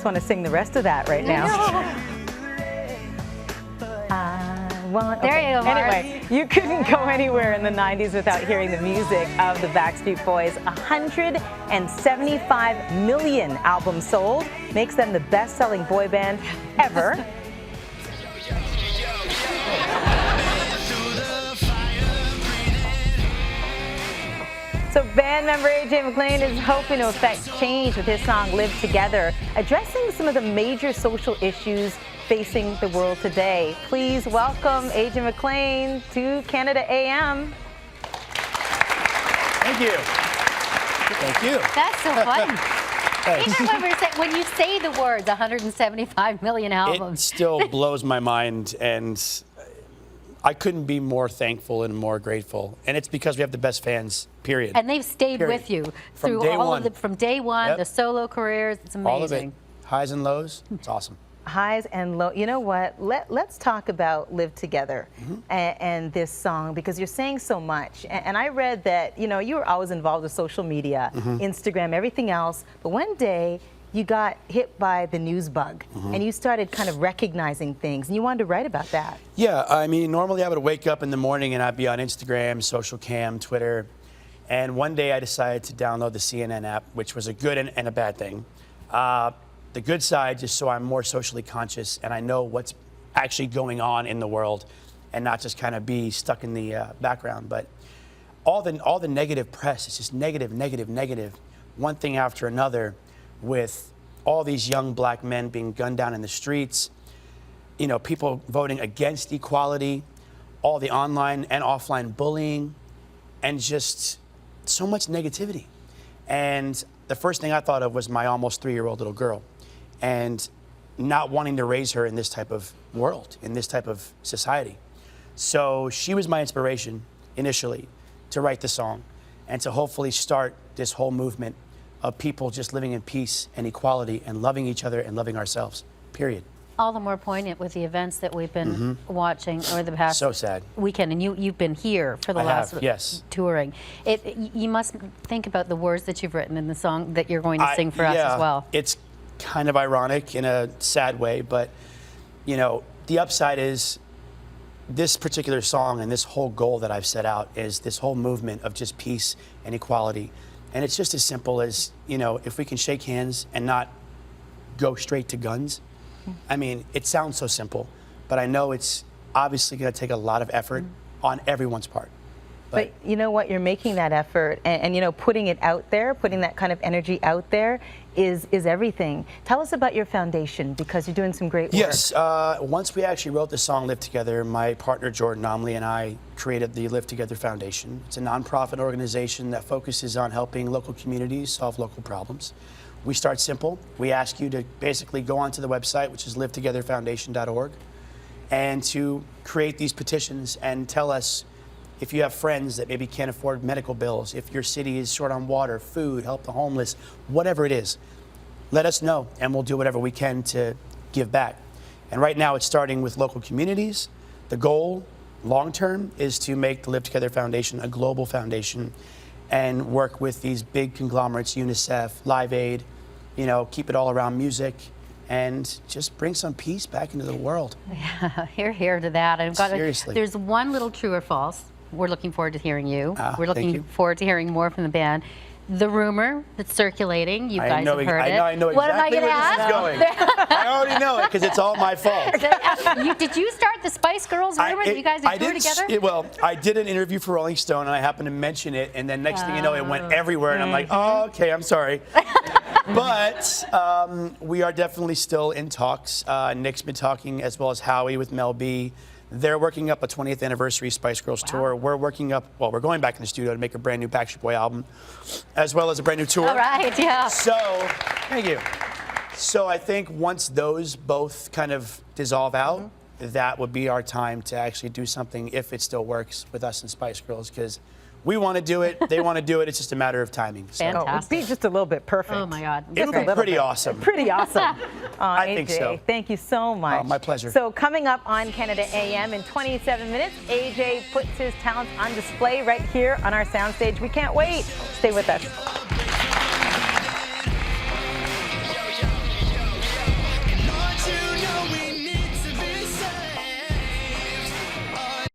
want to sing the rest of that right now. There you go, Mark. Anyway, you couldn't go anywhere in the 90s without hearing the music of the Backstreet Boys. 175 million albums sold, makes them the best-selling boy band ever. So band member AJ McLean is hoping to affect change with his song Live Together, addressing some of the major social issues facing the world today. Please welcome AJ McLean to Canada AM. Thank you. Thank you. That's so funny. Even when you say the words 175 million albums. It still blows my mind, and I couldn't be more thankful and more grateful. And it's because we have the best fans, period. And they've stayed with you through all of from day one, the solo careers. It's amazing. All of it. Highs and lows. It's awesome. Highs and lows. You know what? Let's talk about Live Together and this song, because you're saying so much. And I read that, you know, you were always involved with social media, Instagram, everything else. But one day you got hit by the news bug and you started kind of recognizing things, and you wanted to write about that. Yeah, I mean, normally I would wake up in the morning and I'd be on Instagram, social cam, Twitter. And one day I decided to download the CNN app, which was a good and a bad thing. The good side, just so I'm more socially conscious and I know what's actually going on in the world and not just kind of be stuck in the background. But all the negative press, it's just negative, negative, negative, one thing after another, with all these young black men being gunned down in the streets, you know, people voting against equality, all the online and offline bullying, and just so much negativity. And the first thing I thought of was my almost 3-year-old little girl, and not wanting to raise her in this type of world, in this type of society. So she was my inspiration initially to write the song and to hopefully start this whole movement of people just living in peace and equality and loving each other and loving ourselves, period. All the more poignant with the events that we've been watching over the past weekend, and you've been here for the last touring. You must think about the words that you've written in the song that you're going to sing for us as well. It's kind of ironic in a sad way, but you know, the upside is this particular song and this whole goal that I've set out is this whole movement of just peace and equality. And it's just as simple as, you know, if we can shake hands and not go straight to guns. I mean, it sounds so simple, but I know it's obviously going to take a lot of effort on everyone's part. But you know what, you're making that effort, and you know, putting it out there, putting that kind of energy out there is everything. Tell us about your foundation, because you're doing some great work. Yes, once we actually wrote the song Live Together, my partner Jordan Omley and I created the Live Together Foundation. It's a nonprofit organization that focuses on helping local communities solve local problems. We start simple. We ask you to basically go onto the website, which is livetogetherfoundation.org, and to create these petitions and tell us if you have friends that maybe can't afford medical bills, if your city is short on water, food, help the homeless, whatever it is, let us know and we'll do whatever we can to give back. And right now it's starting with local communities. The goal, long term, is to make the Live Together Foundation a global foundation and work with these big conglomerates, UNICEF, Live Aid, you know, keep it all around music, and just bring some peace back into the world. Yeah, hear to that. Seriously. There's one little true or false. We're looking forward to hearing you. We're looking forward to hearing more from the band. The rumor that's circulating, you guys have heard it. I know exactly what am I going to ask? This is going. I already know it because it's all my fault. Did you start the Spice Girls rumor that you guys had toured together? Well, I did an interview for Rolling Stone and I happened to mention it, and then next thing you know, it went everywhere, and I'm like, oh, okay, I'm sorry. But we are definitely still in talks. Nick's been talking, as well as Howie with Mel B. They're working up a 20th anniversary Spice Girls tour. We're working up, well, we're going back in the studio to make a brand new Backstreet Boy album, as well as a brand new tour. All right, yeah. So, thank you. So I think once those both kind of dissolve out, that would be our time to actually do something, if it still works, with us and Spice Girls, because we want to do it, they want to do it, it's just a matter of timing. So. Fantastic. Oh, it'd be just a little bit perfect. Oh my God. It'll be pretty awesome. Pretty awesome. I AJ, think so. Thank you so much. My pleasure. So coming up on Canada AM in 27 minutes, AJ puts his talents on display right here on our soundstage. We can't wait. Stay with us.